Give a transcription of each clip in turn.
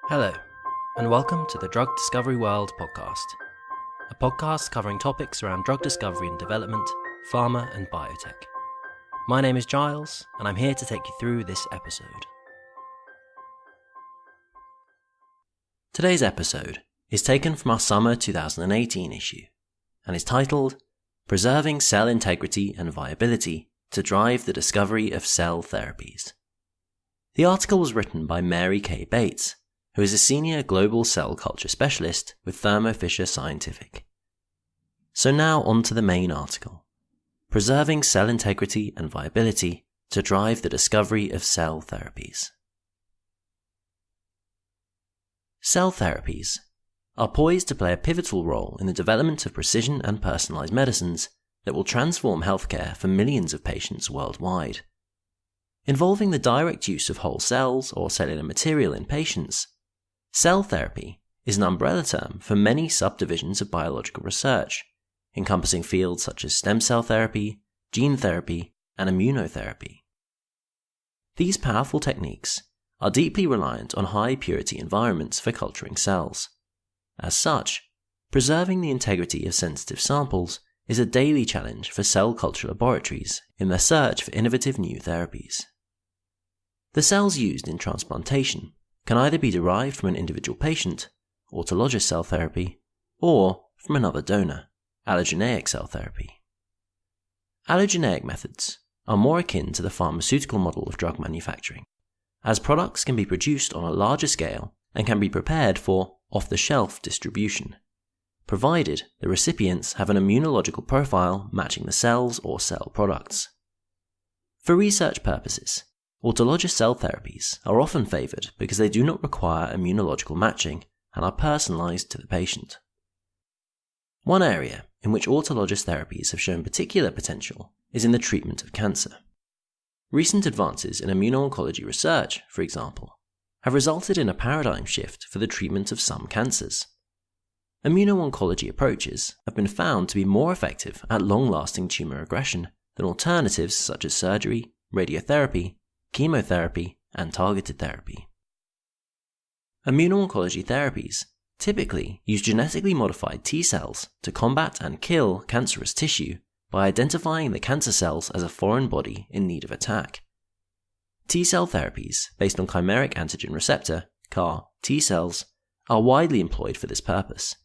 Hello, and welcome to the Drug Discovery World podcast, a podcast covering topics around drug discovery and development, pharma and biotech. My name is Giles, and I'm here to take you through this episode. Today's episode is taken from our summer 2018 issue, and is titled Preserving Cell Integrity and Viability to Drive the Discovery of Cell Therapies. The article was written by Mary Kay Bates, who is a senior global cell culture specialist with Thermo Fisher Scientific. So now on to the main article. Preserving Cell Integrity and Viability to Drive the Discovery of Cell Therapies. Cell therapies are poised to play a pivotal role in the development of precision and personalised medicines that will transform healthcare for millions of patients worldwide. Involving the direct use of whole cells or cellular material in patients, cell therapy is an umbrella term for many subdivisions of biological research, encompassing fields such as stem cell therapy, gene therapy, and immunotherapy. These powerful techniques are deeply reliant on high-purity environments for culturing cells. As such, preserving the integrity of sensitive samples is a daily challenge for cell culture laboratories in their search for innovative new therapies. The cells used in transplantation can either be derived from an individual patient, autologous cell therapy, or from another donor, allogeneic cell therapy. Allogeneic methods are more akin to the pharmaceutical model of drug manufacturing, as products can be produced on a larger scale and can be prepared for off-the-shelf distribution, provided the recipients have an immunological profile matching the cells or cell products. For research purposes, autologous cell therapies are often favoured because they do not require immunological matching and are personalised to the patient. One area in which autologous therapies have shown particular potential is in the treatment of cancer. Recent advances in immuno-oncology research, for example, have resulted in a paradigm shift for the treatment of some cancers. Immuno-oncology approaches have been found to be more effective at long-lasting tumour regression than alternatives such as surgery, radiotherapy, chemotherapy, and targeted therapy. Immuno-oncology therapies typically use genetically modified T cells to combat and kill cancerous tissue by identifying the cancer cells as a foreign body in need of attack. T cell therapies based on chimeric antigen receptor, CAR, T cells are widely employed for this purpose,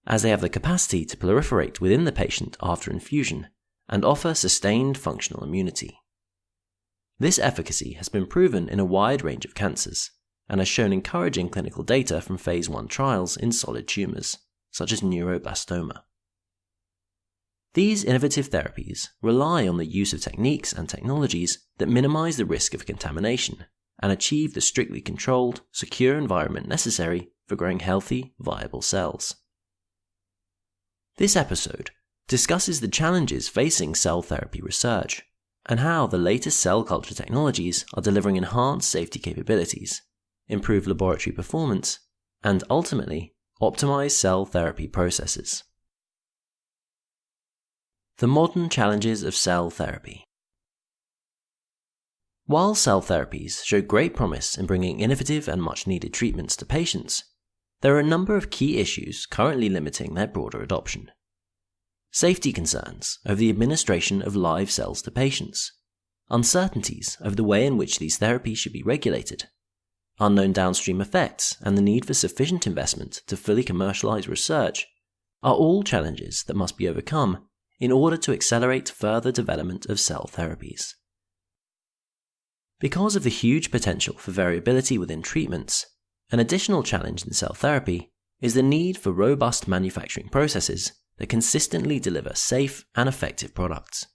as they have the capacity to proliferate within the patient after infusion and offer sustained functional immunity. This efficacy has been proven in a wide range of cancers and has shown encouraging clinical data from phase 1 trials in solid tumours, such as neuroblastoma. These innovative therapies rely on the use of techniques and technologies that minimise the risk of contamination and achieve the strictly controlled, secure environment necessary for growing healthy, viable cells. This episode discusses the challenges facing cell therapy research and how the latest cell culture technologies are delivering enhanced safety capabilities, improved laboratory performance, and ultimately, optimized cell therapy processes. The modern challenges of cell therapy. While cell therapies show great promise in bringing innovative and much-needed treatments to patients, there are a number of key issues currently limiting their broader adoption. Safety concerns over the administration of live cells to patients, uncertainties over the way in which these therapies should be regulated, unknown downstream effects, and the need for sufficient investment to fully commercialize research are all challenges that must be overcome in order to accelerate further development of cell therapies. Because of the huge potential for variability within treatments, an additional challenge in cell therapy is the need for robust manufacturing processes that consistently deliver safe and effective products.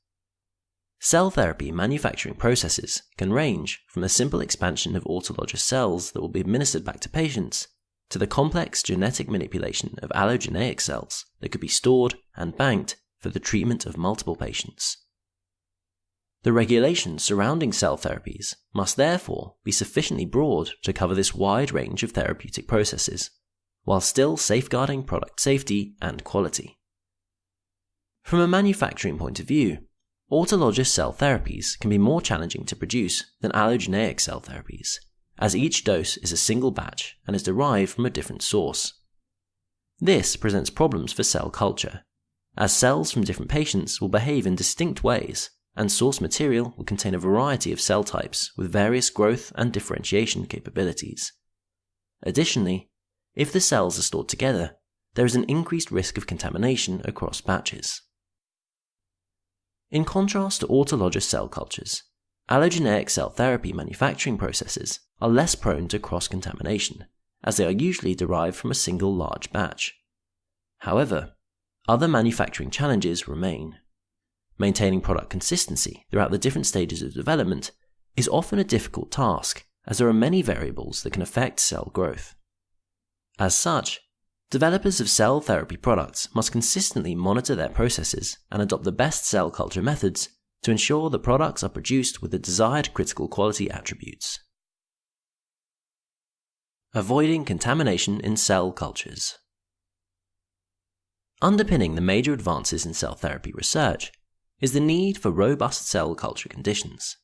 Cell therapy manufacturing processes can range from the simple expansion of autologous cells that will be administered back to patients to the complex genetic manipulation of allogeneic cells that could be stored and banked for the treatment of multiple patients. The regulations surrounding cell therapies must therefore be sufficiently broad to cover this wide range of therapeutic processes, while still safeguarding product safety and quality. From a manufacturing point of view, autologous cell therapies can be more challenging to produce than allogeneic cell therapies, as each dose is a single batch and is derived from a different source. This presents problems for cell culture, as cells from different patients will behave in distinct ways, and source material will contain a variety of cell types with various growth and differentiation capabilities. Additionally, if the cells are stored together, there is an increased risk of contamination across batches. In contrast to autologous cell cultures, allogeneic cell therapy manufacturing processes are less prone to cross-contamination, as they are usually derived from a single large batch. However, other manufacturing challenges remain. Maintaining product consistency throughout the different stages of development is often a difficult task, as there are many variables that can affect cell growth. As such, developers of cell therapy products must consistently monitor their processes and adopt the best cell culture methods to ensure the products are produced with the desired critical quality attributes. Avoiding contamination in cell cultures. Underpinning the major advances in cell therapy research is the need for robust cell culture conditions.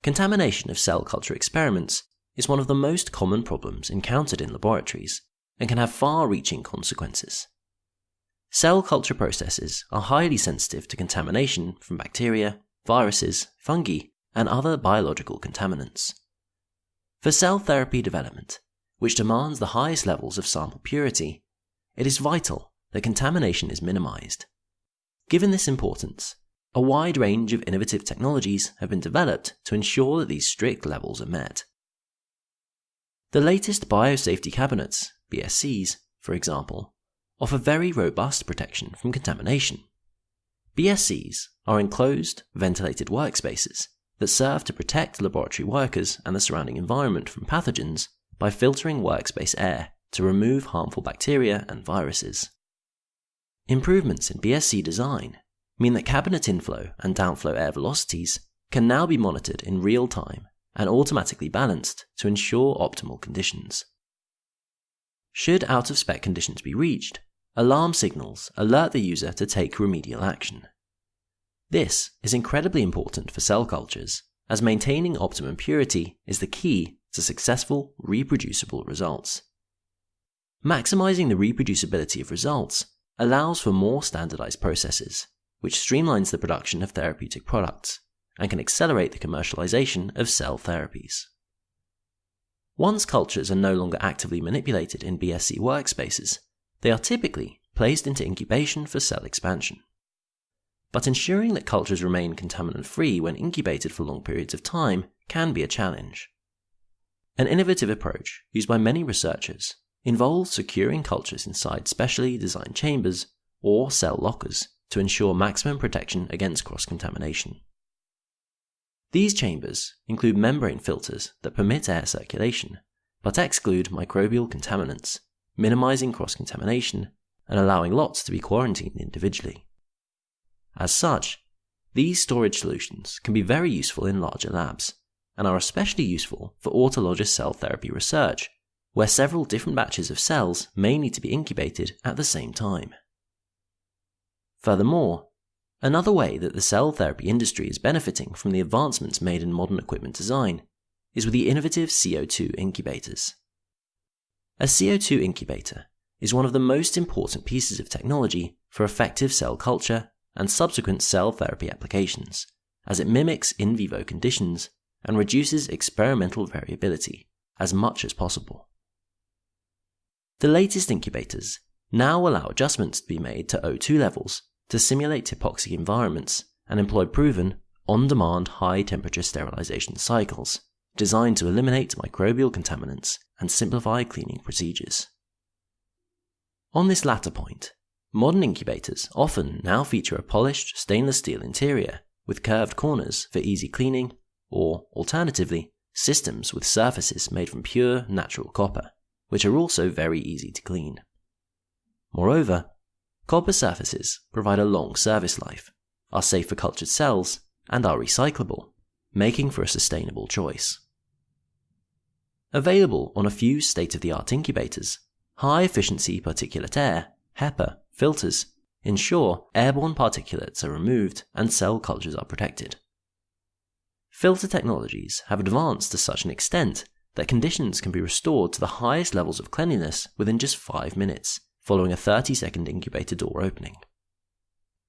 Contamination of cell culture experiments is one of the most common problems encountered in laboratories and can have far-reaching consequences. Cell culture processes are highly sensitive to contamination from bacteria, viruses, fungi, and other biological contaminants. For cell therapy development, which demands the highest levels of sample purity, it is vital that contamination is minimized. Given this importance, a wide range of innovative technologies have been developed to ensure that these strict levels are met. The latest biosafety cabinets, BSCs, for example, offer very robust protection from contamination. BSCs are enclosed, ventilated workspaces that serve to protect laboratory workers and the surrounding environment from pathogens by filtering workspace air to remove harmful bacteria and viruses. Improvements in BSC design mean that cabinet inflow and downflow air velocities can now be monitored in real time and automatically balanced to ensure optimal conditions. Should out-of-spec conditions be reached, alarm signals alert the user to take remedial action. This is incredibly important for cell cultures, as maintaining optimum purity is the key to successful, reproducible results. Maximizing the reproducibility of results allows for more standardized processes, which streamlines the production of therapeutic products and can accelerate the commercialization of cell therapies. Once cultures are no longer actively manipulated in BSC workspaces, they are typically placed into incubation for cell expansion. But ensuring that cultures remain contaminant-free when incubated for long periods of time can be a challenge. An innovative approach used by many researchers involves securing cultures inside specially designed chambers or cell lockers to ensure maximum protection against cross-contamination. These chambers include membrane filters that permit air circulation, but exclude microbial contaminants, minimizing cross-contamination and allowing lots to be quarantined individually. As such, these storage solutions can be very useful in larger labs, and are especially useful for autologous cell therapy research, where several different batches of cells may need to be incubated at the same time. Furthermore, another way that the cell therapy industry is benefiting from the advancements made in modern equipment design is with the innovative CO2 incubators. A CO2 incubator is one of the most important pieces of technology for effective cell culture and subsequent cell therapy applications, as it mimics in vivo conditions and reduces experimental variability as much as possible. The latest incubators now allow adjustments to be made to O2 levels to simulate hypoxic environments and employ proven, on-demand high-temperature sterilization cycles designed to eliminate microbial contaminants and simplify cleaning procedures. On this latter point, modern incubators often now feature a polished stainless steel interior with curved corners for easy cleaning, or, alternatively, systems with surfaces made from pure natural copper, which are also very easy to clean. Moreover, copper surfaces provide a long service life, are safe for cultured cells, and are recyclable, making for a sustainable choice. Available on a few state-of-the-art incubators, high-efficiency particulate air (HEPA) filters ensure airborne particulates are removed and cell cultures are protected. Filter technologies have advanced to such an extent that conditions can be restored to the highest levels of cleanliness within just 5 minutes, following a 30-second incubator door opening.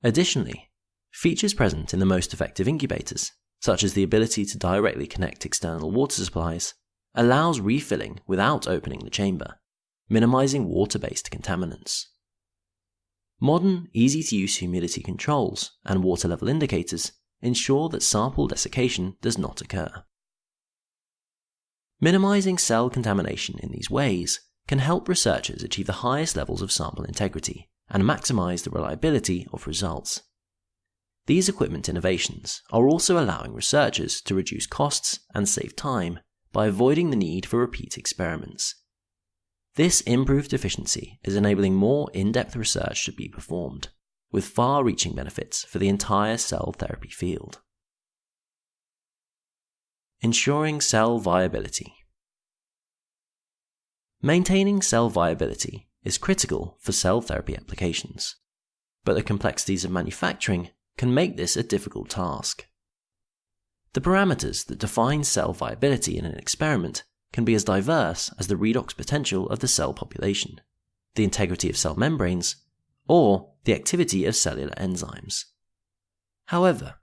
Additionally, features present in the most effective incubators, such as the ability to directly connect external water supplies, allows refilling without opening the chamber, minimizing water-based contaminants. Modern, easy-to-use humidity controls and water level indicators ensure that sample desiccation does not occur. Minimizing cell contamination in these ways can help researchers achieve the highest levels of sample integrity and maximize the reliability of results. These equipment innovations are also allowing researchers to reduce costs and save time by avoiding the need for repeat experiments. This improved efficiency is enabling more in-depth research to be performed, with far-reaching benefits for the entire cell therapy field. Ensuring cell viability. Maintaining cell viability is critical for cell therapy applications, but the complexities of manufacturing can make this a difficult task. The parameters that define cell viability in an experiment can be as diverse as the redox potential of the cell population, the integrity of cell membranes, or the activity of cellular enzymes. However,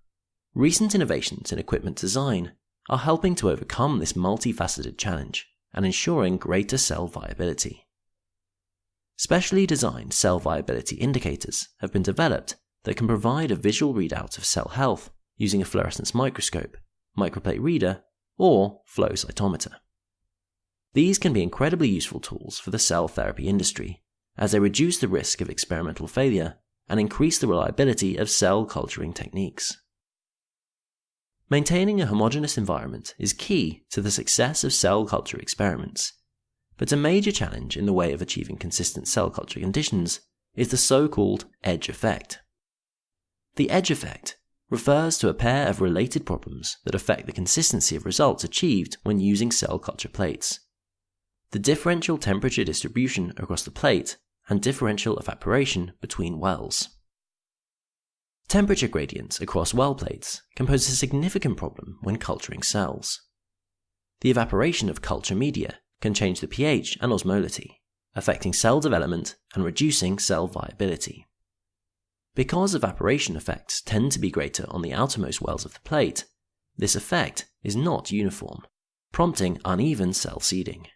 recent innovations in equipment design are helping to overcome this multifaceted challenge and ensuring greater cell viability. Specially designed cell viability indicators have been developed that can provide a visual readout of cell health using a fluorescence microscope, microplate reader, or flow cytometer. These can be incredibly useful tools for the cell therapy industry, as they reduce the risk of experimental failure and increase the reliability of cell culturing techniques. Maintaining a homogeneous environment is key to the success of cell culture experiments, but a major challenge in the way of achieving consistent cell culture conditions is the so-called edge effect. The edge effect refers to a pair of related problems that affect the consistency of results achieved when using cell culture plates: the differential temperature distribution across the plate and differential evaporation between wells. Temperature gradients across well plates can pose a significant problem when culturing cells. The evaporation of culture media can change the pH and osmolality, affecting cell development and reducing cell viability. Because evaporation effects tend to be greater on the outermost wells of the plate, this effect is not uniform, prompting uneven cell seeding.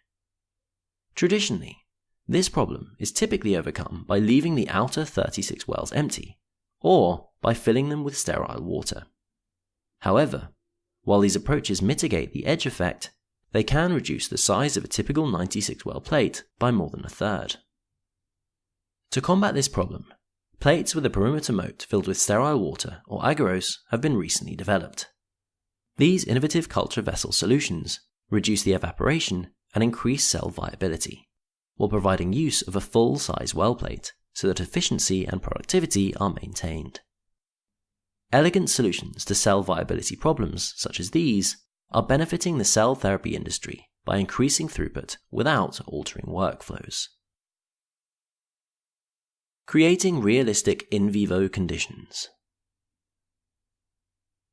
Traditionally, this problem is typically overcome by leaving the outer 36 wells empty, or by filling them with sterile water. However, while these approaches mitigate the edge effect, they can reduce the size of a typical 96-well plate by more than a third. To combat this problem, plates with a perimeter moat filled with sterile water or agarose have been recently developed. These innovative culture vessel solutions reduce the evaporation and increase cell viability, while providing use of a full-size well plate so that efficiency and productivity are maintained. Elegant solutions to cell viability problems such as these are benefiting the cell therapy industry by increasing throughput without altering workflows. Creating realistic in vivo conditions.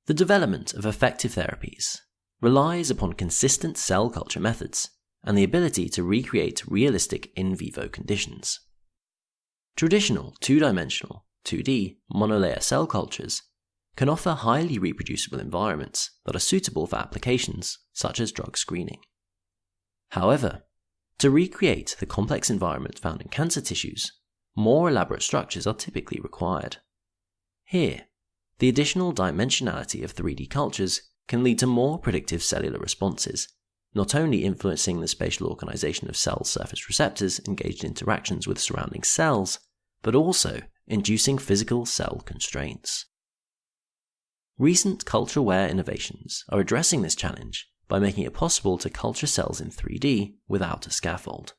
The development of effective therapies relies upon consistent cell culture methods and the ability to recreate realistic in vivo conditions. Traditional two-dimensional, 2D, monolayer cell cultures can offer highly reproducible environments that are suitable for applications such as drug screening. However, to recreate the complex environment found in cancer tissues, more elaborate structures are typically required. Here, the additional dimensionality of 3D cultures can lead to more predictive cellular responses, not only influencing the spatial organization of cell surface receptors engaged in interactions with surrounding cells, but also inducing physical cell constraints. Recent culture-aware innovations are addressing this challenge by making it possible to culture cells in 3D without a scaffold,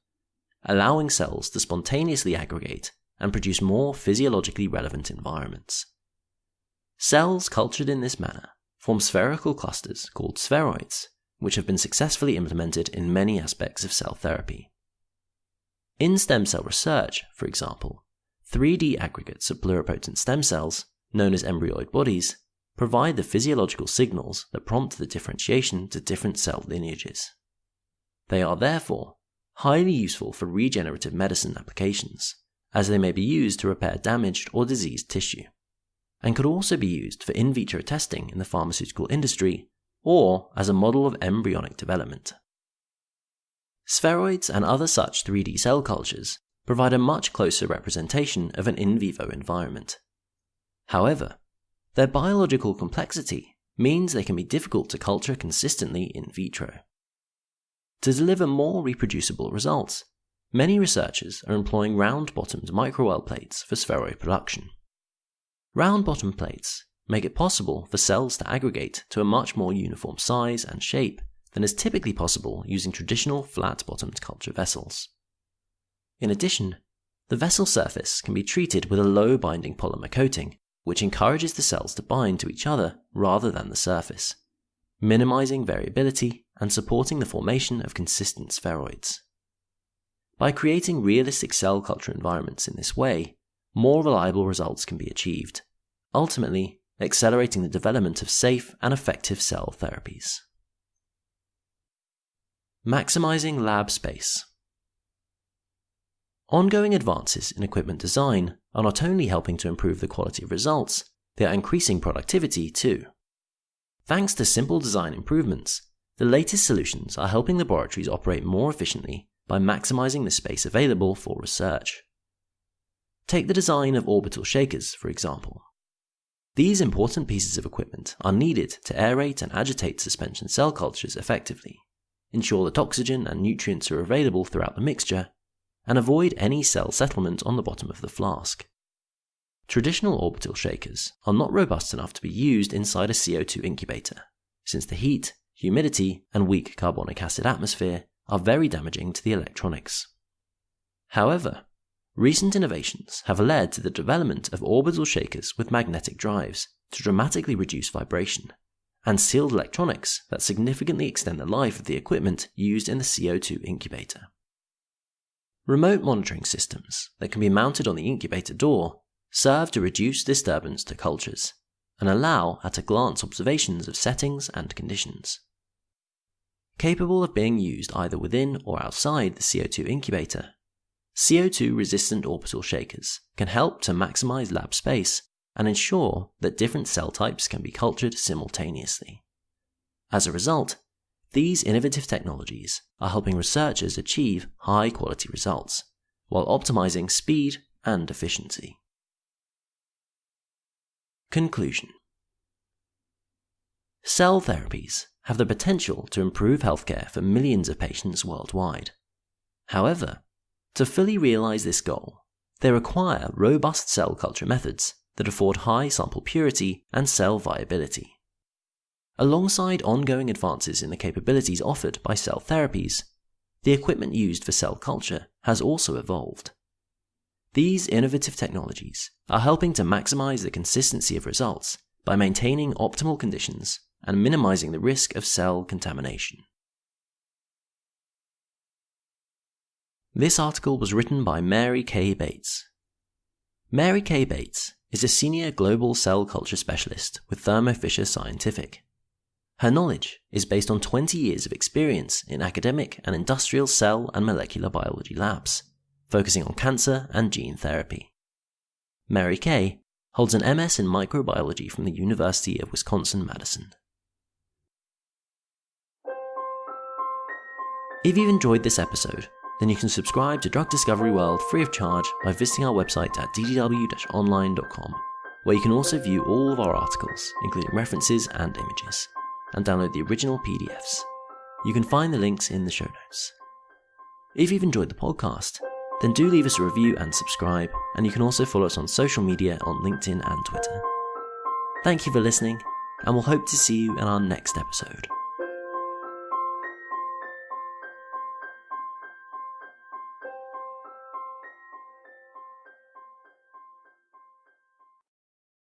allowing cells to spontaneously aggregate and produce more physiologically relevant environments. Cells cultured in this manner form spherical clusters called spheroids, which have been successfully implemented in many aspects of cell therapy. In stem cell research, for example, 3D aggregates of pluripotent stem cells, known as embryoid bodies, provide the physiological signals that prompt the differentiation to different cell lineages. They are therefore highly useful for regenerative medicine applications, as they may be used to repair damaged or diseased tissue, and could also be used for in vitro testing in the pharmaceutical industry or as a model of embryonic development. Spheroids and other such 3D cell cultures provide a much closer representation of an in vivo environment. However, their biological complexity means they can be difficult to culture consistently in vitro. To deliver more reproducible results, many researchers are employing round-bottomed microwell plates for spheroid production. Round-bottomed plates make it possible for cells to aggregate to a much more uniform size and shape than is typically possible using traditional flat-bottomed culture vessels. In addition, the vessel surface can be treated with a low-binding polymer coating, which encourages the cells to bind to each other rather than the surface, minimizing variability and supporting the formation of consistent spheroids. By creating realistic cell culture environments in this way, more reliable results can be achieved, ultimately accelerating the development of safe and effective cell therapies. Maximizing lab space. Ongoing advances in equipment design are not only helping to improve the quality of results, they are increasing productivity too. Thanks to simple design improvements, the latest solutions are helping laboratories operate more efficiently by maximizing the space available for research. Take the design of orbital shakers, for example. These important pieces of equipment are needed to aerate and agitate suspension cell cultures effectively, ensure that oxygen and nutrients are available throughout the mixture, and avoid any cell settlement on the bottom of the flask. Traditional orbital shakers are not robust enough to be used inside a CO2 incubator, since the heat, humidity, and weak carbonic acid atmosphere are very damaging to the electronics. However, recent innovations have led to the development of orbital shakers with magnetic drives to dramatically reduce vibration, and sealed electronics that significantly extend the life of the equipment used in the CO2 incubator. Remote monitoring systems that can be mounted on the incubator door serve to reduce disturbance to cultures and allow at-a-glance observations of settings and conditions. Capable of being used either within or outside the CO2 incubator, CO2-resistant orbital shakers can help to maximize lab space and ensure that different cell types can be cultured simultaneously. As a result, these innovative technologies are helping researchers achieve high-quality results, while optimizing speed and efficiency. Conclusion. Cell therapies have the potential to improve healthcare for millions of patients worldwide. However, to fully realize this goal, they require robust cell culture methods that afford high sample purity and cell viability. Alongside ongoing advances in the capabilities offered by cell therapies, the equipment used for cell culture has also evolved. These innovative technologies are helping to maximize the consistency of results by maintaining optimal conditions and minimizing the risk of cell contamination. This article was written by Mary K. Bates. Mary K. Bates is a senior global cell culture specialist with Thermo Fisher Scientific. Her knowledge is based on 20 years of experience in academic and industrial cell and molecular biology labs, focusing on cancer and gene therapy. Mary Kay holds an MS in microbiology from the University of Wisconsin-Madison. If you've enjoyed this episode, then you can subscribe to Drug Discovery World free of charge by visiting our website at ddw-online.com, where you can also view all of our articles, including references and images, and download the original PDFs. You can find the links in the show notes. If you've enjoyed the podcast, then do leave us a review and subscribe, and you can also follow us on social media on LinkedIn and Twitter. Thank you for listening, and we'll hope to see you in our next episode.